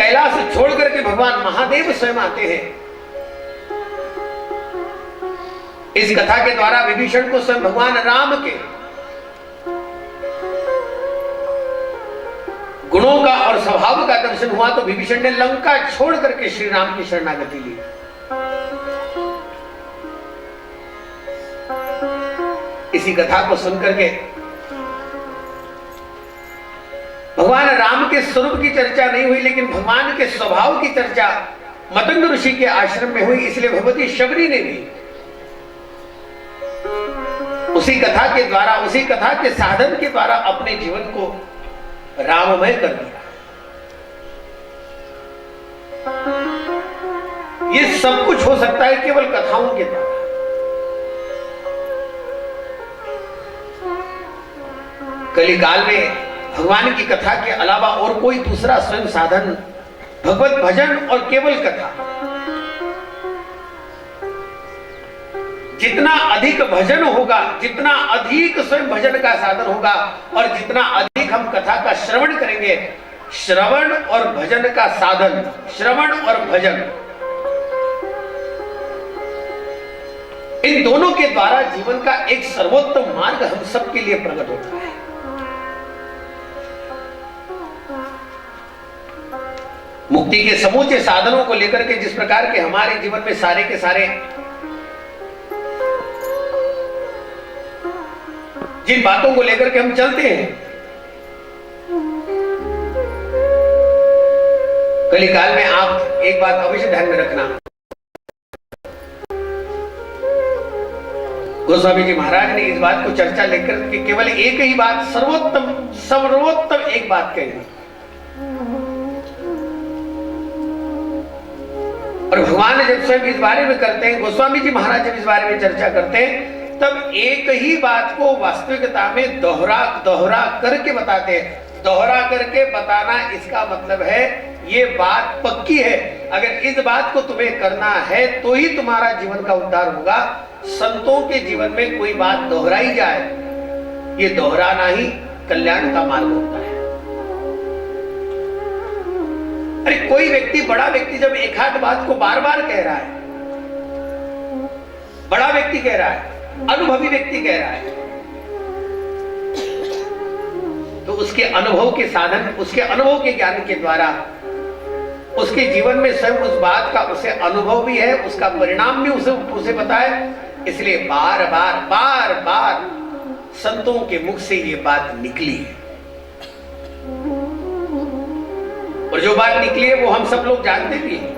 कैलाश छोड़ करके भगवान महादेव स्वयं आते हैं। इस कथा के द्वारा विभीषण को स्वयं भगवान राम के गुणों का और स्वभाव का दर्शन हुआ, तो विभीषण ने लंका छोड़ करके श्री राम की शरणागति ली। इसी कथा को सुनकर के भगवान राम के स्वरूप की चर्चा नहीं हुई, लेकिन भगवान के स्वभाव की चर्चा मतंग ऋषि के आश्रम में हुई। इसलिए भगवती शबरी ने भी उसी कथा के द्वारा, उसी कथा के साधन के द्वारा अपने जीवन को राममय कर दिया। ये सब कुछ हो सकता है केवल कथाओं के द्वारा। कलिकाल में भगवान की कथा के अलावा और कोई दूसरा स्वयं साधन भगवत भजन और केवल कथा। जितना अधिक भजन होगा, जितना अधिक स्वयं भजन का साधन होगा और जितना अधिक हम कथा का श्रवण करेंगे, श्रवण और भजन का साधन, श्रवण और भजन, इन दोनों के द्वारा जीवन का एक सर्वोत्तम मार्ग हम सबके लिए प्रकट होता है। मुक्ति के समूचे साधनों को लेकर के जिस प्रकार के हमारे जीवन में सारे के सारे जिन बातों को लेकर के हम चलते हैं, कलिकाल में आप एक बात अवश्य ध्यान में रखना। गोस्वामी जी महाराज ने इस बात को चर्चा लेकर के केवल एक ही बात, सर्वोत्तम एक बात कही। और भगवान जब स्वयं इस बारे में करते हैं, गोस्वामी जी महाराज जब इस बारे में चर्चा करते हैं, तब एक ही बात को वास्तविकता में दोहरा करके बताते हैं। दोहरा करके बताना, इसका मतलब है ये बात पक्की है। अगर इस बात को तुम्हें करना है तो ही तुम्हारा जीवन का उद्धार होगा। संतों के जीवन में कोई बात दोहराई जाए, ये दोहराना ही कल्याण का मार्ग होता है। अरे कोई व्यक्ति, बड़ा व्यक्ति जब एक आध बात को बार बार कह रहा है, बड़ा व्यक्ति कह रहा है, अनुभवी व्यक्ति कह रहा है, तो उसके अनुभव के साधन, उसके अनुभव के ज्ञान के द्वारा उसके जीवन में स्वयं उस बात का उसे अनुभव भी है, उसका परिणाम भी उसे पता है। इसलिए बार बार संतों के मुख से ये बात निकली है। और जो बात निकली है वो हम सब लोग जानते भी हैं।